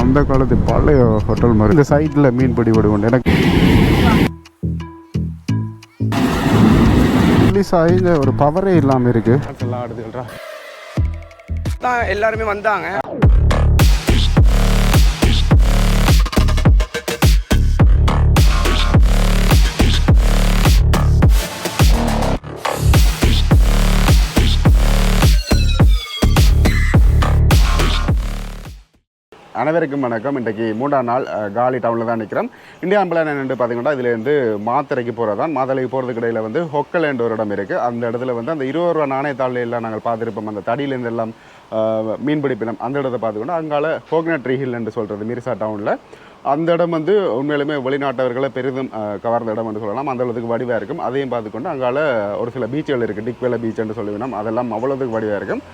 அந்த காலத்து பழைய ஹோட்டல் மாதிரி இந்த சைடில் மீன் பிடி விடுவோம். எனக்கு ரிலீஸ் ஆகி ஒரு பவரே இல்லாமல் இருக்குது. ஆடுதுல்றா தான் எல்லாருமே வந்தாங்க. அனைவருக்கும் வணக்கம். இன்றைக்கு 3ஆம் நாள் காலி டவுனில் தான் நிற்கிறோம். இந்தியா பிளான் என்னென்னு பார்த்தீங்கன்னா இதுலேருந்து மாத்தரைக்கு போகிறது தான். மாத்தரைக்கு போகிறதுக்கு இடையில் வந்து ஹொக்கல் ஒரு இடம் இருக்குது. அந்த இடத்துல வந்து அந்த 20 ரூபா நாணயத்தாள் எல்லாம் நாங்கள் பார்த்துருப்போம். அந்த தடியிலேருந்து எல்லாம் மீன் பிடிப்பினம் அந்த இடத்தை பார்த்துக்கொண்டு அங்கால கோகனட் ட்ரீ ஹில் என்று சொல்கிறது மிரிசா டவுனில். அந்த இடம் வந்து உண்மையிலுமே வெளிநாட்டவர்களை பெரிதும் கவர்ந்த இடம் என்று சொல்லலாம். அந்த அளவுக்கு வடிவாக இருக்கும். அதையும் பார்த்துக்கொண்டு அங்கால ஒரு சில பீச்சுகள் இருக்குது. டிக்வேல பீச் என்று சொல்லுவோம். அதெல்லாம் அவ்வளோதுக்கு வடிவாக இருக்கும்.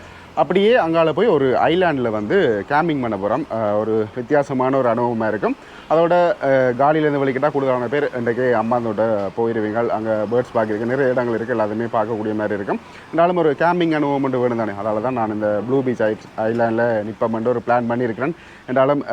அப்படியே அங்கால போய் ஒரு ஐலாண்டில் வந்து கேம்பிங் பண்ண போகிறோம். ஒரு வித்தியாசமான ஒரு அனுபவமாக இருக்கும். அதோட காலிலேருந்து வெளிக்கிட்டால் கூடுதலான பேர் இன்றைக்கி அம்மாந்தோட போயிடுவீங்க. அங்கே பேர்ட்ஸ் பார்க்குறதுக்கு நிறைய இடங்கள் இருக்குது. எல்லாத்தையுமே பார்க்கக்கூடிய மாதிரி இருக்கும். இருந்தாலும் ஒரு கேம்பிங் அனுபவம் மட்டும் வேணும் தானே. அதனால தான் நான் இந்த ப்ளூ பீச் ஐலாண்டில் நிற்பமென்று ஒரு பிளான் பண்ணியிருக்கிறேன். என்றாலும்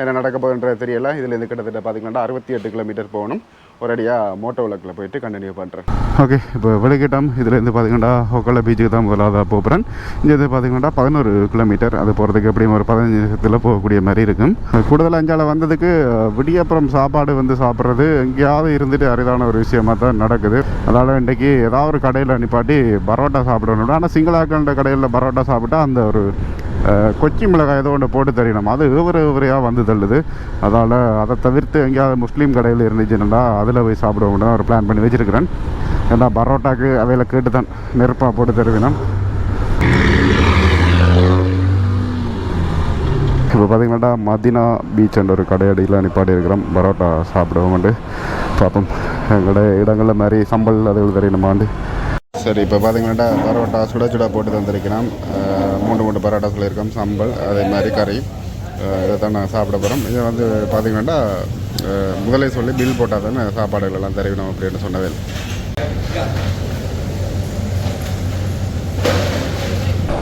என்ன நடக்க போகுதுன்றது தெரியல. இதுலேருந்து கிட்டத்தட்ட பார்த்திங்கன்னா 68 கிலோமீட்டர் போகணும். ஒரடியாக மோட்டோ விளக்கில் போயிட்டு கண்டினியூ பண்ணுறேன். ஓகே, இப்போ வெளிக்கிட்டோம். இதுலேருந்து பார்த்திங்கன்னா ஹொக்கல பீச்சுக்கு தான் முதலாவதாக போகிறேன். இங்கே பார்த்திங்கன்னா 11 கிலோமீட்டர். அது போகிறதுக்கு எப்படியும் ஒரு 15 நிமிஷத்தில் போகக்கூடிய மாதிரி இருக்கும். கூடுதலாக அஞ்சால் வந்ததுக்கு விடியப்புறம் சாப்பாடு வந்து சாப்பிட்றது எங்கேயாவது இருந்துட்டு அரிதான ஒரு விஷயமாக தான் நடக்குது. அதனால் இன்றைக்கி ஏதாவது ஒரு கடையில் நிப்பாட்டி பரோட்டா சாப்பிடணும். ஆனால் சிங்களாக்கண்ட கடையில் பரோட்டா சாப்பிட்டா அந்த ஒரு கொச்சி மிளகாய் ஏதோ ஒன்று போட்டு தெரியணும். அது ஒவ்வொருவரையாக வந்து தள்ளுது. அதனால் அதை தவிர்த்து எங்கேயாவது முஸ்லீம் கடையில் இருந்துச்சுன்னா அதில் போய் சாப்பிடுவோம்னு ஒரு பிளான் பண்ணி வச்சுருக்கிறேன். ஏன்னா பரோட்டாக்கு அவையில் கேட்டு தான் நெருப்பாக போட்டு தருவினோம். இப்போ பார்த்திங்கன்னா மதினா பீச் ஒரு கடையடியில் நிப்பாடி இருக்கிறோம். பரோட்டா சாப்பிடுவோம்ண்டு பார்ப்போம். எங்களோட இடங்களில் மாதிரி சம்பல் அது தெரியணுமாண்டு. சரி, இப்போ பார்த்திங்கன்னா பரோட்டா சுட போட்டு தந்திருக்கிறோம். 3 பரோட்டா சொல்லியிருக்கோம். சம்பல் அதே மாதிரி கறி. இதை தான் நான் சாப்பிட போகிறோம். இதை வந்து பார்த்திங்கன்னா முதலே சொல்லி பில் போட்டால் தானே சாப்பாடுகளெல்லாம் தெரிவிக்கணும் அப்படின்னு சொன்னது.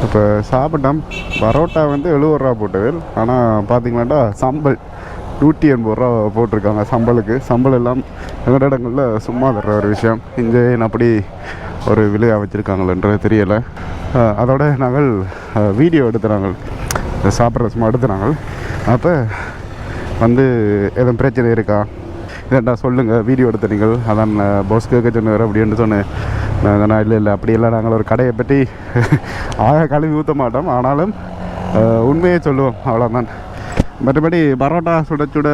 இப்போ சாப்பிட்டோம். பரோட்டா வந்து 70 ரூபா போட்டது. ஆனால் பார்த்திங்கன்னா சம்பல் 180 ரூபா போட்டிருக்காங்க சம்பளுக்கு. சம்பள் எல்லாம் எங்கள் இடங்களில் சும்மா தர்ற ஒரு விஷயம். இங்கே அப்படி ஒரு விலையாக வச்சுருக்காங்களன்றது தெரியலை. அதோட நாங்கள் வீடியோ எடுத்துனாங்க, சாப்பிட்ற சும்மா எடுத்துனாங்க. அப்போ வந்து எதுவும் பிரச்சனை இருக்கா இதேண்டா சொல்லுங்கள், வீடியோ எடுத்து நீங்கள் அதான் பாஸ் கேட்க சொன்னார் அப்படின்னு சொன்னேன். நான் இல்லை அப்படியெல்லாம் நாங்கள் ஒரு கடையை பற்றி கழுவி ஊற்ற மாட்டோம். ஆனாலும் உண்மையே சொல்லுவோம், அவ்வளோதான். மற்றபடி பரோட்டா சுட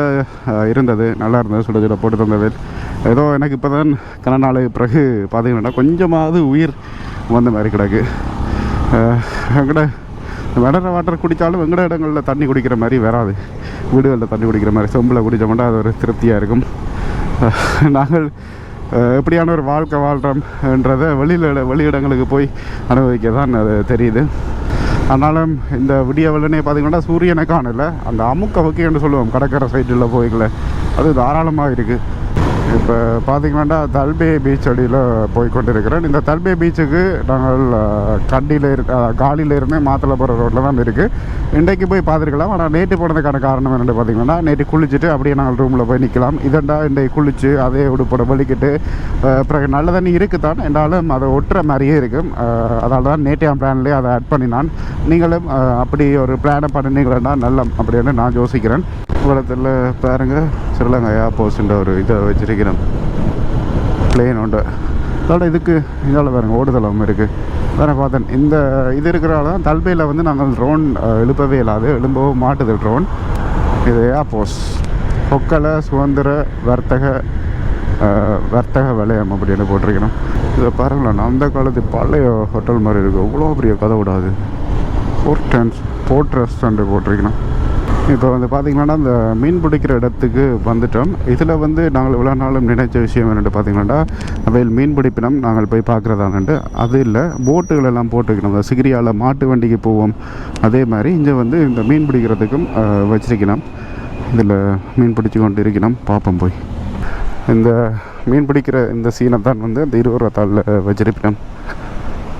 இருந்தது, நல்லா இருந்தது. சுட போட்டு தந்தது. ஏதோ எனக்கு இப்போ தான் கன நாளுக்கு பிறகு பார்த்திங்கன்னா கொஞ்சமாவது உயிர் வந்த மாதிரி கிடக்கு. எங்கட மினரல் வாட்டர் குடித்தாலும் எங்கட இடங்களில் தண்ணி குடிக்கிற மாதிரி வராது. வீடுகளில் தண்ணி குடிக்கிற மாதிரி சொம்பில் குடித்தோம்னா அது ஒரு திருப்தியாக இருக்கும். நாங்கள் எப்படியான ஒரு வாழ்க்கை வாழ்கிறோம்ன்றதை வெளியிடங்களுக்கு போய் அனுபவிக்க தான் அது தெரியுது. ஆனாலும் இந்த விடிய வெள்ளனே பார்த்திங்கன்னா சூரியனை காணல. அந்த அமுக்க வக்கைன்னு சொல்லுவோம் கடற்கரை சைட்டில் போய்க்கல, அது தாராளமாக இருக்குது. இப்போ பார்த்திங்கன்னா தல்பே பீச் அடியில் போய் கொண்டு இருக்கிறேன். இந்த தல்பே பீச்சுக்கு நாங்கள் காலியில் இருந்தே மாத்தலை போகிற ரோட்டில் தான் இருக்குது. இன்றைக்கு போய் பார்த்துருக்கலாம். ஆனால் நேற்று போனதுக்கான காரணம் என்னென்னு பார்த்திங்கன்னா நேற்று குளிச்சுட்டு அப்படியே நாங்கள் ரூமில் போய் நிற்கலாம். இதெண்டா இன்றைக்கு குளித்து அதே உடுப்போட வலிக்கிட்டு பிறகு நல்ல தண்ணி இருக்குது தான், என்றாலும் அதை ஒட்டுற மாதிரியே இருக்கும். அதனால தான் நேற்றையாம் பிளான்லேயே அதை ஆட் பண்ணினான். நீங்களும் அப்படி ஒரு பிளானை பண்ணினீங்களா நல்ல அப்படின்னு நான் யோசிக்கிறேன். உலகத்தில் பாருங்கள், ஸ்ரீலங்கா ஏர்போர்ட்ஸ்ன்ற ஒரு இதை வச்சிருக்கிறேன், பிளேன் உண்டு. அதோட இதுக்கு இதால் பாருங்கள் ஓடுதளம் இருக்குது. வேறு பார்த்தேன் இந்த இது இருக்கிறால தான் தல்பையில் வந்து நாங்கள் ட்ரோன் எழுப்பவே இல்லாது, எழும்பவும் மாட்டுது ட்ரோன். இது ஏர்போர்ட்ஸ் ஹொக்கல சுதந்திர வர்த்தக வலயம் அப்படின்னு போட்டிருக்கிறோம். இதை பாருங்களேன், அந்த காலத்து பழைய ஹோட்டல் மாதிரி இருக்குது. அவ்வளோ பெரிய கதை விடாது. போர்ட் ரெஸ்டாரண்ட் போட்டிருக்கணும். இப்போ வந்து பார்த்திங்கன்னா இந்த மீன் பிடிக்கிற இடத்துக்கு வந்துட்டோம். இதில் வந்து நாங்கள் இவ்வளோ நாளும் நினைச்ச விஷயம் என்னென்னு பார்த்திங்கன்னா அவையில் மீன் பிடிப்பினம் நாங்கள் போய் பார்க்குறதாங்கன்ட்டு. அது இல்லை, போட்டுகளெல்லாம் போட்டுக்கணும். இந்த சிகிரியால் மாட்டு வண்டிக்கு போவோம். அதே மாதிரி இங்கே வந்து இந்த மீன் பிடிக்கிறதுக்கும் வச்சிருக்கணும். இதில் மீன் பிடிச்சி கொண்டு இருக்கணும். பார்ப்போம் போய். இந்த மீன் பிடிக்கிற இந்த சீனை தான் வந்து இந்த 20 ரூபா தாளில் வச்சிருப்போம்.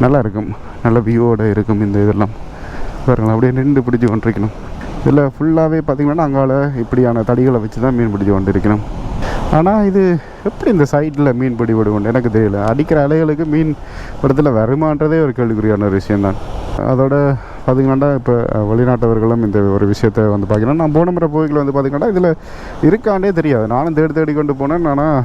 நல்லா இருக்கும், நல்ல வியூவோடு இருக்கும். இந்த இதெல்லாம் பாருங்களா, அப்படியே நின்று பிடிச்சி கொண்டிருக்கணும். இதில் ஃபுல்லாகவே பார்த்திங்கன்னா அங்கால இப்படியான தடிகளை வச்சு தான் மீன் பிடிச்சி கொண்டு இருக்கணும். ஆனால் இது எப்படி இந்த சைடில் மீன் பிடி விடுவோம் எனக்கு தெரியல. அடிக்கிற அலைகளுக்கு மீன் இடத்துல வருமானதே ஒரு கேள்விக்குறியான ஒரு விஷயந்தான். அதோட பார்த்திங்கன்னா இப்போ வெளிநாட்டவர்களும் இந்த ஒரு விஷயத்தை வந்து பார்த்திங்கன்னா நான் போன முறை போய்களை வந்து பார்த்திங்கன்னா இதில் இருக்காண்டே தெரியாது. நானும் தேடி கொண்டு போனேன். ஆனால்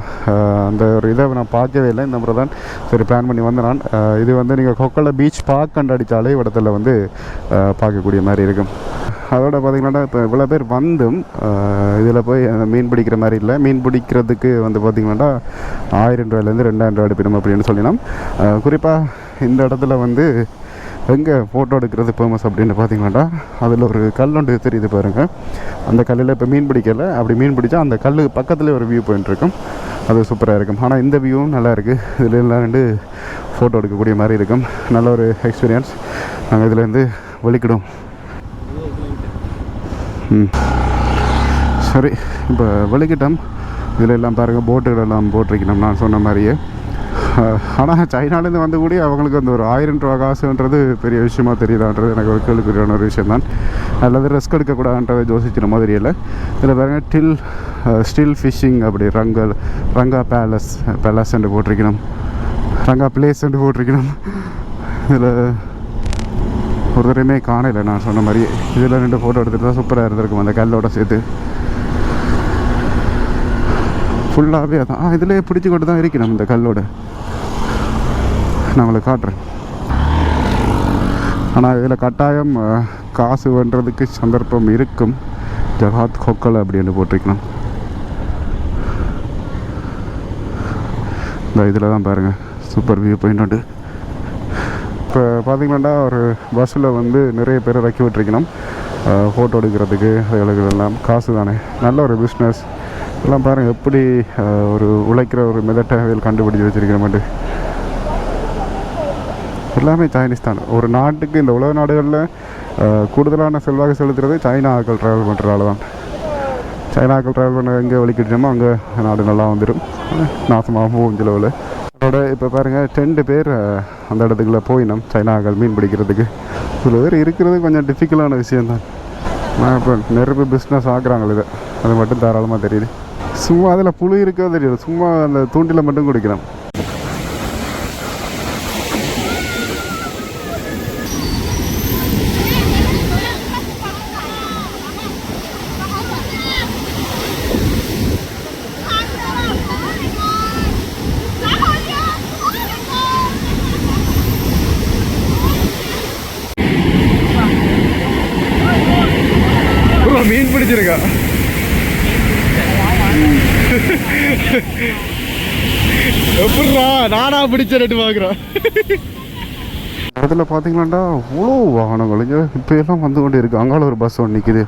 அந்த ஒரு இதை நான் பார்க்கவே இல்லை. இந்த முறை தான் சரி பிளான் பண்ணி வந்தேன் நான். இது வந்து நீங்கள் கொக்கலை பீச் பார்க் கண்டு அடித்தாலே இடத்துல வந்து பார்க்கக்கூடிய மாதிரி இருக்கும். அதோட பார்த்திங்கன்னா இப்போ இவ்வளோ பேர் வந்தும் இதில் போய் மீன் பிடிக்கிற மாதிரி இல்லை. மீன் பிடிக்கிறதுக்கு வந்து பார்த்திங்கன்னா 1000 ரூபாயிலேருந்து 2000 ரூபா எடுப்பிடும் அப்படின்னு சொல்லினோம். குறிப்பாக இந்த இடத்துல வந்து எங்கே ஃபோட்டோ எடுக்கிறது ஃபேமஸ் அப்படின்னு பார்த்தீங்கன்னா அதில் ஒரு கல் ஒன்று தெரியுது பாருங்கள். அந்த கல்லில் இப்போ மீன் பிடிக்கலை. அப்படி மீன் பிடிச்சா அந்த கல் பக்கத்துலேயே ஒரு வியூ பாயிண்ட் இருக்கும். அது சூப்பராக இருக்கும். ஆனால் இந்த வியூவும் நல்லா இருக்குது. இதில் எல்லாம் ரெண்டு ஃபோட்டோ எடுக்கக்கூடிய மாதிரி இருக்கும். நல்ல ஒரு எக்ஸ்பீரியன்ஸ். நாங்கள் இதுலேருந்து வெளிக்கிடுவோம். சரி, இப்போ வெளிக்கிட்டோம். இதில் எல்லாம் பாருங்கள் போட்டுகளெல்லாம் போட்டிருக்கணும் நான் சொன்ன மாதிரியே. ஆனால் சைனாலேருந்து வந்து கூட அவங்களுக்கு அந்த ஒரு 1000 ரூபா காசுன்றது பெரிய விஷயமா தெரியுதான்றது எனக்கு ஒரு கேள்விக்குறியான ஒரு விஷயம் தான். அல்லது ரிஸ்க் எடுக்கக்கூடாதுன்றதை யோசிக்கிற மாதிரி இல்லை. இதில் பாருங்கள் ஸ்டில் ஃபிஷ்ஷிங் அப்படி ரங்கா பேலஸ் என்று போட்டிருக்கணும். ரங்கா பிளேஸ் என்று போட்டிருக்கணும். இதில் ஒரு தடவையுமே காணலை நான் சொன்ன மாதிரி. இதில் 2 ஃபோட்டோ எடுத்துகிட்டு தான் சூப்பராக இருந்திருக்கும் அந்த கல்லோட சேர்த்து. ஃபுல்லாகவே அதான் இதிலே பிடிச்சி கொண்டு தான் இருக்கணும் இந்த கல்லோட. நான் உங்களுக்கு காட்டுறேன். ஆனால் இதில் கட்டாயம் காசு பண்ணுறதுக்கு சந்தர்ப்பம் இருக்கும். ஜகாத் கொக்கலை அப்படின்னு போட்டிருக்கணும். இந்த இதில் தான் பாருங்கள் சூப்பர் வியூ பாயிண்ட் உண்டு. இப்போ பார்த்திங்கன்னா ஒரு பஸ்ஸில் வந்து நிறைய பேர் இறக்கி விட்டுருக்கணும் ஃபோட்டோ எடுக்கிறதுக்கு. அதுகளுக்கு எல்லாம் காசு தானே. நல்ல ஒரு பிஸ்னஸ் எல்லாம் பாருங்கள் எப்படி ஒரு உழைக்கிற ஒரு மெதட்டவையில் கண்டுபிடிச்சி வச்சுருக்கிற மாதிரி. எல்லாமே சைனீஸ் தான். ஒரு நாட்டுக்கு இந்த உலக நாடுகளில் கூடுதலான செல்வாக்கு செலுத்துறது சைனா ஆக்கள் ட்ராவல் பண்ணுறதால தான். சைனா ஆக்கள் ட்ராவல் பண்ண எங்கே வலிக்கிட்டோமோ அங்கே நாடு நல்லா வந்துடும். நாசமாக போகும் செலவில். அதோட இப்போ பாருங்கள் 2 பேர் அந்த இடத்துக்குள்ளே போயினோம் சைனாக்கள் மீன் பிடிக்கிறதுக்கு. இவ்வளோ பேர் இருக்கிறது கொஞ்சம் டிஃபிகல்ட்டான விஷயந்தான். நான் இப்போ நெருப்பு பிஸ்னஸ் ஆக்குறாங்களே இதை அது மட்டும் தாராளமாக தெரியுது. சும்மா அதில் புழு இருக்கோ தெரியுது. சும்மா அந்த தூண்டில் மட்டும் குடிக்கிறோம். மீன் பிடிச்சிருக்கா எப்படா நானா பிடிச்ச ரெட்டு பார்க்குறேன். அதில் பார்த்தீங்களாண்டா அவ்வளோ வாகனங்கள் இங்கே இப்போ எல்லாம் வந்து கொண்டு இருக்குது. அங்கால ஒரு பஸ் ஒன்று நிற்கிது.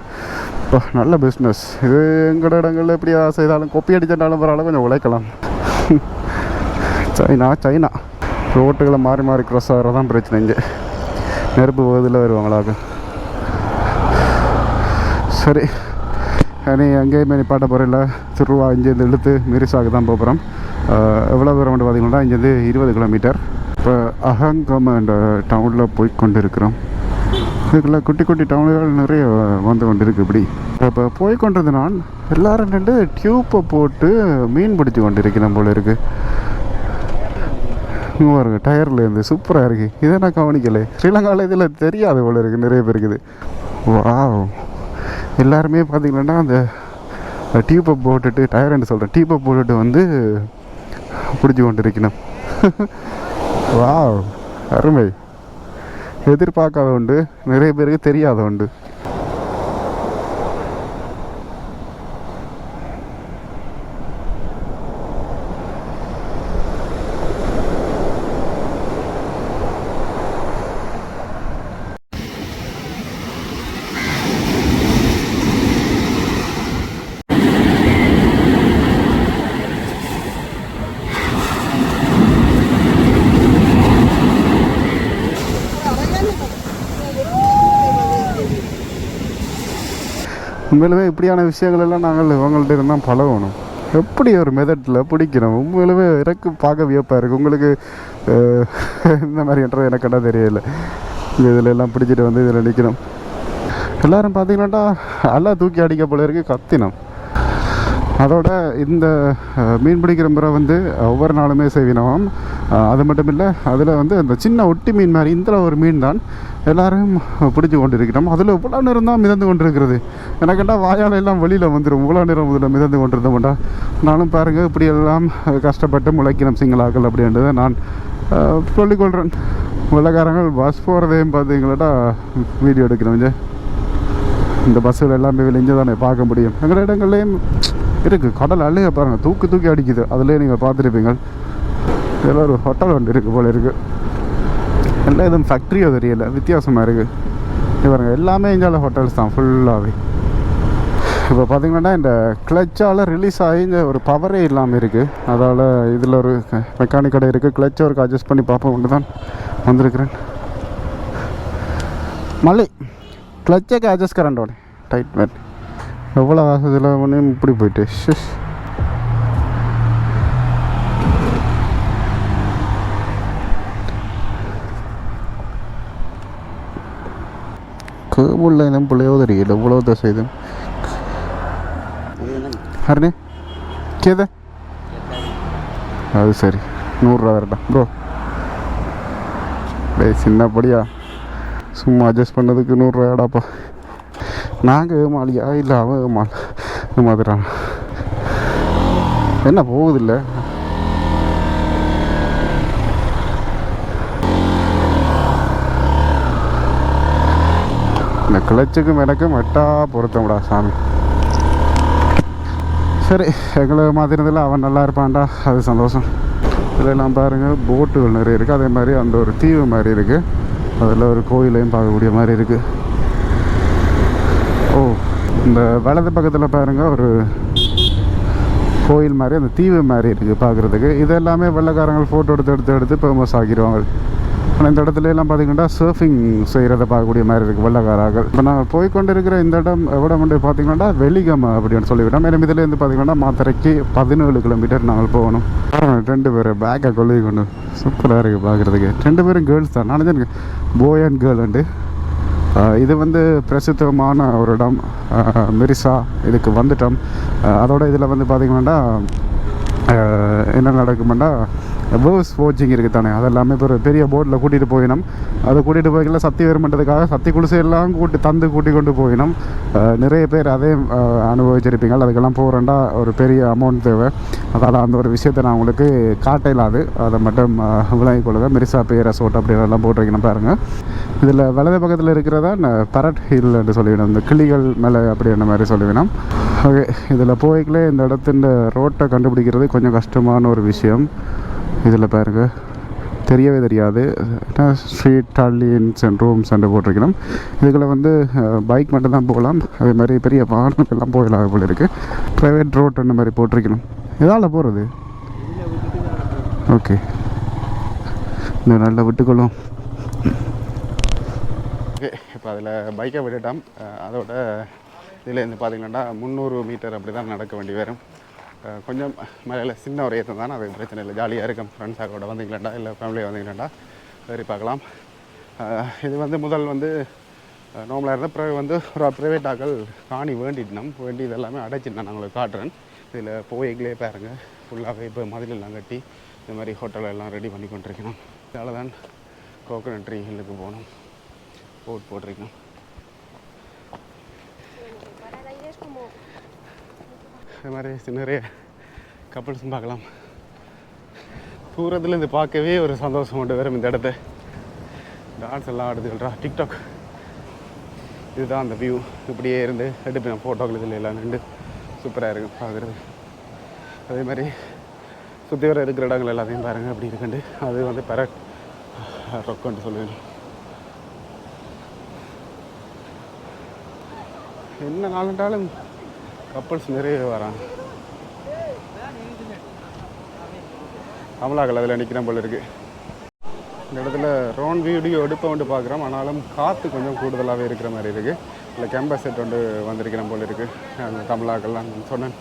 இப்போ நல்ல பிஸ்னஸ் இது. எங்களோட இடங்களில் எப்படி செய்தாலும் கொப்பி அடிச்சிட்டாலும் பரவாயில்ல, கொஞ்சம் உழைக்கலாம். சைனா ரோட்டுகளை மாறி க்ராஸ் ஆகிறதான் பிரச்சனை. இங்கே நெருப்பு போதில் வருவாங்களாக. சரி, நீ அங்கேயுமே நிப்பாட்ட போகிறேன். திருவா இங்கேருந்து இழுத்து மிரிசாக்கு தான் போகிறோம். எவ்வளோ தூரம் வந்து பார்த்திங்கன்னா இங்கேருந்து 20 கிலோமீட்டர். இப்போ அகங்கம் என்ற டவுனில் போய் கொண்டு இருக்கிறோம். இதுக்குள்ள குட்டி டவுன்கள் நிறைய வந்து கொண்டு இருக்குது. இப்படி இப்போ போய் கொண்டிருந்த நான் எல்லோரும் நின்று டியூப்பை போட்டு மீன் பிடிச்சி கொண்டு இருக்கிறேன் போல இருக்குது. பாருங்க டயர்லேருந்து சூப்பராக இருக்குது. இதை நான் கவனிக்கலை. ஸ்ரீலங்காவில் இதில் தெரியாது போல இருக்குது நிறைய பேருக்குது. வா, எல்லாருமே பார்த்திங்கன்னா அந்த டியூப்பை போட்டுட்டு டயர்ன்னு சொல்கிறேன் டியூப்பை போட்டுட்டு வந்து பிடிச்சி கொண்டு இருக்கணும். வா, அருமை. எதிர்பார்க்காத உண்டு, நிறைய பேருக்கு தெரியாத உண்டு. உண்மையிலுமே இப்படியான விஷயங்கள் எல்லாம் நாங்கள் இவங்கள்ட்ட இருந்தால் பழகணும். எப்படி ஒரு மெதட்டில் பிடிக்கணும். உண்மையிலுமே எனக்கு பார்க்க வியப்பாக இருக்குது. உங்களுக்கு இந்த மாதிரின்றது எனக்கு என்ன தெரியலை. இதில் எல்லாம் பிடிச்சிட்டு வந்து இதில் நிற்கணும். எல்லோரும் பார்த்தீங்கன்னாட்டா எல்லாம் தூக்கி அடிக்க போல இருக்குது கத்தினம். அதோட இந்த மீன் பிடிக்கிற முறை வந்து ஒவ்வொரு நாளுமே செய்வினோம். அது மட்டும் இல்லை, அதில் வந்து அந்த சின்ன ஒட்டி மீன் மாதிரி இந்த ஒரு மீன் தான் எல்லோரும் பிடிச்சி கொண்டு இருக்கிறோம். அதில் இவ்வளோ நேரம் தான் மிதந்து கொண்டு இருக்கிறது. எனக்குண்டா வாயால் எல்லாம் வெளியில் வந்துடும். இவ்வளோ நேரம் முதல்ல மிதந்து கொண்டு இருந்தோம்டா. நானும் பாருங்கள் இப்படி எல்லாம் கஷ்டப்பட்டு முளைக்கணும் சிங்களாக்கள் அப்படின்றத நான் சொல்லிக்கொள்கிறேன். வெள்ளக்காரங்கள் பஸ் போகிறதையும் பார்த்தீங்களாட்டா வீடியோ எடுக்கிறவங்க இந்த பஸ்ஸில் எல்லாமே விளைஞ்சு தானே பார்க்க முடியும். எங்கள் இடங்கள்லேயும் இருக்குது. கடல் அள்ளிய பாருங்கள், தூக்கி தூக்கி அடிக்குது. அதிலே நீங்கள் பார்த்துருப்பீங்க. இதில் ஒரு ஹோட்டல் ஒன்று இருக்குது போல் இருக்குது. எல்லாம் எதுவும் ஃபேக்ட்ரியோ தெரியல, வித்தியாசமாக இருக்குது. இது பாருங்கள், எல்லாமே இங்கே ஹோட்டல்ஸ் தான் ஃபுல்லாகவே. இப்போ பார்த்திங்கன்னா இந்த கிளச்சால் ரிலீஸ் ஆகி இங்கே ஒரு பவரே இல்லாமல் இருக்குது. அதால் இதில் ஒரு மெக்கானிக் கடை இருக்குது. கிளச்சை ஒரு அட்ஜஸ்ட் பண்ணி பார்ப்போம் கொண்டு தான் வந்திருக்கிறேன். மலை கிளச்சைக்கு அட்ஜஸ்ட் கரண்டோட டைட் மேட் எவ்வளோ இதில் ஒன்று இப்படி போயிட்டு கேபிளில் என்ன பிள்ளையோ தெரியல. எவ்வளோ தசை இது ஹர்னே கேத அது சரி 100 ரூபா வரட்டா ப்ரோ. சின்னப்படியா சும்மா அட்ஜஸ்ட் பண்ணதுக்கு 100 ரூபாயாடாப்பா. நாங்கள் ஏமாளியா இல்லை அவன் ஏமாத்துறான். என்ன போகுதில்ல இந்த கிளச்சுக்கும் எனக்கும் மெட்டா பொருத்தம்டா சாமி. சரி, எங்களை மாற்றினதில் அவன் நல்லா இருப்பான்டா, அது சந்தோஷம். இதெல்லாம் பாருங்கள், போட்டுகள் நிறைய இருக்குது. அதே மாதிரி அந்த ஒரு தீவு மாதிரி இருக்குது. அதில் ஒரு கோயிலையும் பார்க்கக்கூடிய மாதிரி இருக்குது. ஓ, இந்த வலது பக்கத்தில் பாருங்கள் ஒரு கோயில் மாதிரி, அந்த தீவு மாதிரி இருக்குது பார்க்குறதுக்கு. இது எல்லாமே வெள்ளைக்காரங்கள் ஃபோட்டோ எடுத்து ஃபேமஸ் ஆக்கிடுவாங்க. ஆனால் இந்த இடத்துல எல்லாம் பார்த்திங்கன்னா சர்ஃபிங் செய்கிறத பார்க்கக்கூடிய மாதிரி இருக்குது வெள்ளைக்காரர்கள். இப்போ நாங்கள் போய்கொண்டு இருக்கிற இந்த இடம் வந்து பார்த்திங்கன்னா வெலிகம் அப்படின்னு சொல்லிவிட்டோம். மேலும் இதுலேருந்து பார்த்திங்கன்னா மாத்தரைக்கு 17 கிலோமீட்டர் நாங்கள் போகணும். 2 பேர் பேக்கை கொள்ளி கொண்டு சூப்பராக இருக்குது பார்க்குறதுக்கு. 2 பேரும் கேர்ள்ஸ் தான். நான் எனக்கு பாய் அண்ட் கேர்ள் உண்டு. இது வந்து பிரசித்தமான ஒரு இடம் மெரிசா. இதுக்கு வந்துட்டோம். அதோட இதில் வந்து பார்த்திங்கன்னா என்ன நடக்குமெண்டா வேர்ஸ் வாட்சிங் இருக்குது தானே, அதெல்லாமே இப்போ ஒரு பெரிய போட்டில் கூட்டிகிட்டு போயினோம். அதை கூட்டிகிட்டு போய்க்கலாம் சக்தி வேறுமன்றதுக்காக சக்தி குடிசையெல்லாம் கூட்டி கொண்டு போயினோம். நிறைய பேர் அதே அனுபவிச்சிருப்பீங்க. அதுக்கெல்லாம் போகிறேன்டா ஒரு பெரிய அமௌண்ட் தேவை. அதால் அந்த ஒரு விஷயத்தை நான் உங்களுக்கு காட்டையிலாது, அதை மட்டும் விளங்கிக் கொள்ளுங்க. மெரிசா பே ரெசார்ட் அப்படின்றதெல்லாம் போட்டிருக்கணும் பாருங்கள். இதில் வலது பக்கத்தில் இருக்கிறதா பரட் ஹில் என்று சொல்லிவிடும், இந்த கிளிகள் மேலே அப்படின்ற மாதிரி சொல்லிவிடும். ஓகே, இதில் போய்களே இந்த இடத்துல ரோட்டை கண்டுபிடிக்கிறது கொஞ்சம் கஷ்டமான ஒரு விஷயம். இதில் பாருங்கள், தெரியவே தெரியாது. ஸ்ட்ரீட் டாலியன்ஸ் அண்ட் ரூம்ஸ் அண்டு போட்டிருக்கணும். இதுக்குள்ள வந்து பைக் மட்டும் தான் போகலாம். அதே மாதிரி பெரிய வாகனங்கள்லாம் போகலாம் போல இருக்குது. ப்ரைவேட் ரோட் அந்த மாதிரி போட்டிருக்கணும். எதால் போகிறது? ஓகே, இந்த நல்லா விட்டுக்கொள்ளும். ஓகே, இப்போ அதில் பைக்கை விட்டுட்டோம். அதோட இதில் இருந்து பார்த்திங்கன்னா 300 மீட்டர் அப்படி தான் நடக்க வேண்டி வரும். கொஞ்சம் மலையில் சின்ன ஒரு ஏற்றம் தானே, அது பிரச்சனை இல்லை. ஜாலியாக இருக்கும். ஃப்ரெண்ட்ஸாக கூட வந்தீங்களாண்டா இல்லை ஃபேமிலியாக வந்தீங்களாண்டா ஏறி பார்க்கலாம். இது வந்து முதல் வந்து நார்மலாக இருந்த பிறகு வந்து ஒரு ப்ரைவேட் ஆக்கள் காணி வேண்டிட்டோம். வேண்டி இதெல்லாமே அடைச்சிட்டு நான் உங்களுக்கு காட்டுறேன். இதில் போய்களே பாருங்கள், ஃபுல்லாகவே இப்போ மதிலெல்லாம் கட்டி இந்த மாதிரி ஹோட்டல் எல்லாம் ரெடி பண்ணி கொண்டிருக்கணும். இதனால் தான் கோகனட் ட்ரீ ஹில்லுக்கு போகணும். போட் போட்டிருக்கணும். இது மாதிரி நிறைய கப்புள்ஸும் பார்க்கலாம். தூரத்தில் இது பார்க்கவே ஒரு சந்தோஷம் கொண்டு வரும். இந்த இடத்த டான்ஸ் எல்லாம் ஆடுதுல்றா டிக்டாக். இதுதான் அந்த வியூ. இப்படியே இருந்து எடுப்பேன் ஃபோட்டோக்கள். இதில் எல்லாம் நின்று சூப்பராக இருக்கும் பார்க்குறது. அதே மாதிரி சுற்றி வர இருக்கிற இடங்கள் எல்லாத்தையும் பாருங்கள் அப்படி இருக்குண்டு. அது வந்து பெரட் ரொக்கன்ட்டு சொல்லுவேன். என்ன நாளுண்டாலும் கப்பல்ஸ் நிறைய வராங்க. அமலாக்கள் அதில் நிற்கிறேன் போல இருக்குது. இந்த இடத்துல ரோன் வீடியோ எடுப்ப வந்து பார்க்குறோம். ஆனாலும் காற்று கொஞ்சம் கூடுதலாகவே இருக்கிற மாதிரி இருக்குது. இல்லை கேம்பஸ் செட் வந்து வந்திருக்கிறேன் போல இருக்குது. அந்த தமிழாக்கள்லாம் சொன்னேன்.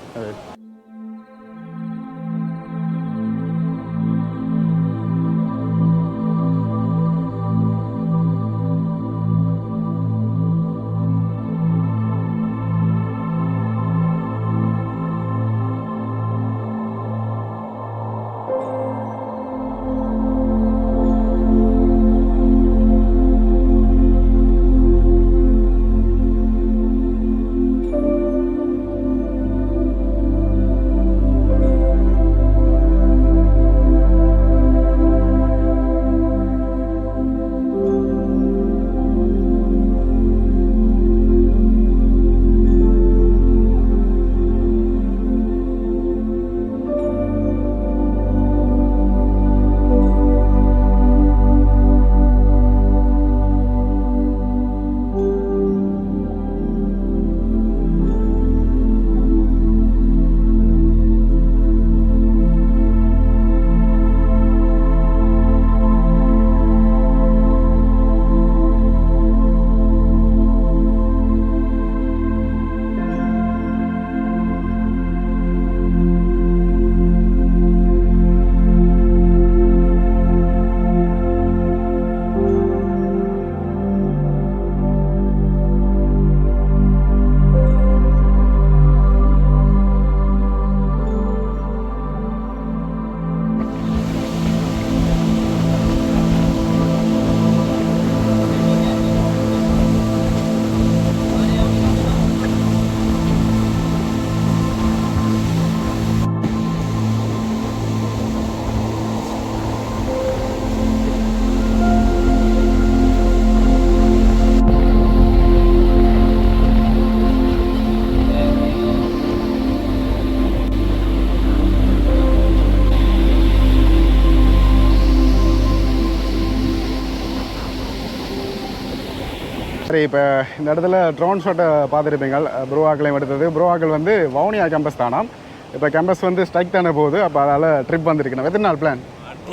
இப்போ இந்த இடத்துல ட்ரோன் ஷாட்டை பார்த்துருப்பீங்க ப்ரோவாக்களையும் எடுத்தது. ப்ரோவாக்கள் வந்து வவுனியா கேம்பஸ் தானாம். இப்போ கேம்பஸ் வந்து ஸ்ட்ரைக் தானே போகுது. அப்போ அதால் ட்ரிப் வந்திருக்கணும். எத்தனை நாள் பிளான்?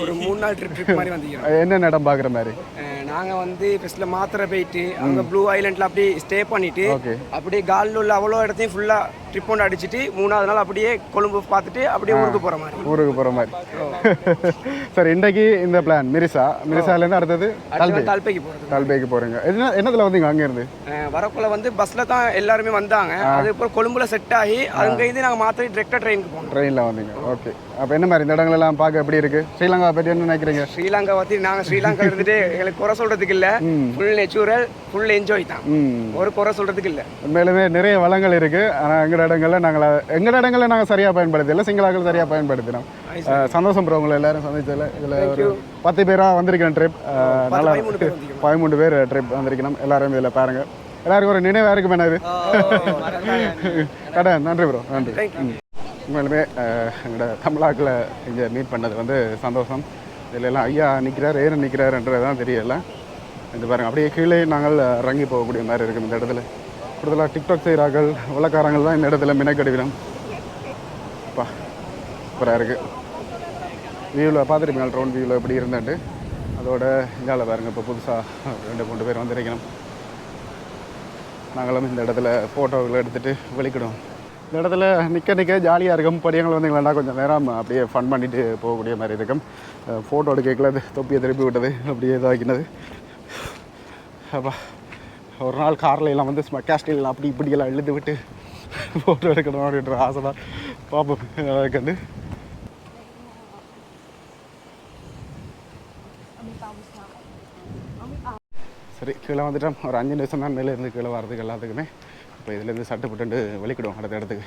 ஒரு 3 நாள் ட்ரிப் மாதிரி வந்துக்கிறோம். என்னென்ன இடம் பார்க்குற மாதிரி? நாங்கள் வந்து ஃபஸ்ட்டில் மாத்திரை போயிட்டு அங்கே ப்ளூ ஐலண்டில் அப்படியே ஸ்டே பண்ணிவிட்டு அப்படியே காலில் உள்ள அவ்வளோ இடத்தையும் ஃபுல்லாக ட்ரிப் ஒன்று அடிச்சுட்டு 3ஆவது நாள் அப்படியே கொழும்பு பார்த்துட்டு அப்படியே ஊருக்கு போகிற மாதிரி. ஊருக்கு போகிற மாதிரி. சரி, இன்றைக்கு இந்த பிளான் மிரிசாலேருந்து அடுத்தது கல்பைக்கு போகிறது. கல்பைக்கு போகிறீங்க. என்னத்தில் வந்தீங்க அங்கேருந்து? வரக்குள்ள வந்து பஸ்ஸில் தான் எல்லாருமே வந்தாங்க. அதுக்கப்புறம் கொழும்புல செட் ஆகி அங்கேருந்து நாங்கள் மாத்திரை டிரெக்டாக ட்ரெயினுக்கு போனோம். ட்ரெயினில் வந்தீங்க. ஓகே. அப்போ என்ன மாதிரி இந்த இடங்களெல்லாம் பார்க்க எப்படி இருக்குது? ஸ்ரீலங்கா பற்றி என்ன நினைக்கிறீங்க? ஸ்ரீலங்கா பற்றி நாங்கள் ஸ்ரீலங்கா இருந்துட்டு எங்களுக்கு குறை சொல்கிறதுக்கு இல்லை. ஃபுல் நேச்சுரல், ஃபுல் என்ஜாய் தான். ஒரு குறை சொல்கிறதுக்கு இல்லை. உண்மையிலுமே நிறைய வளங்கள் இருக்குது. ஆனால் எங்கள் இடங்களில் நாங்கள் சரியாக பயன்படுத்தலை. சிங்களாக்கள் சரியாக பயன்படுத்தினோம். சந்தோஷம் ப்ரோ உங்களை எல்லாரும் சந்திச்சதில். இதில் ஒரு 10 பேராக வந்திருக்கேன் ட்ரிப். நல்லா 13 பேர் ட்ரிப் வந்திருக்கணும். எல்லாரும் இதில் பாருங்கள். எல்லாருக்கும் ஒரு நினைவாக இருக்கும். என்ன இது கடை. நன்றி ப்ரோ, நன்றி. உண்மையிலுமே எங்களோட தமிழாக்களை இங்கே மீட் பண்ணது வந்து சந்தோஷம். இதில் எல்லாம் ஐயா நிற்கிறார், ஏறு நிற்கிறாருன்றது தான் தெரியல. இது பாருங்கள், அப்படியே கீழே நாங்கள் இறங்கி போகக்கூடிய மாதிரி இருக்கும் இந்த இடத்துல. கூடுதலாக டிக்டாக் செய்கிறார்கள், வழக்காரங்கள் தான் இந்த இடத்துல மினக்கடிவிடும். அப்பா சூப்பராக இருக்குது. வியூவில் பார்த்துருப்பீங்க ட்ரோன் வியூவில் எப்படி இருந்துட்டு. அதோட இங்கால பாருங்கள், இப்போ புதுசாக 2-3 பேர் வந்திருக்கணும். நாங்களும் இந்த இடத்துல ஃபோட்டோவில் எடுத்துகிட்டு வெளிக்கிடுவோம். இந்த இடத்துல நிற்க ஜாலியாக இருக்கும். படியங்கள் வந்தீங்களா கொஞ்சம் நேரம் அப்படியே ஃபன் பண்ணிவிட்டு போகக்கூடிய மாதிரி இருக்கும். ஃபோட்டோ எடுக்கல தொப்பியை திருப்பி விட்டது அப்படியே இதாகினது. அப்பா ஒரு நாள் காரில் எல்லாம் வந்து கேஸ்டில் அப்படி இப்படியெல்லாம் இழுத்து விட்டு ஃபோட்டோ எடுக்கணும் அப்படின்ற ஆசை தான். பார்ப்போம் இருக்குன்னு. சரி, கீழே வந்துட்டோம். ஒரு 5 நிமிஷம் தான் மேலே இருந்து கீழே வரதுக்கு எல்லாத்துக்குமே. இப்போ இதுலேருந்து சட்டு புட்டு வெளிக்கிடுவோம் அடுத்த இடத்துக்கு.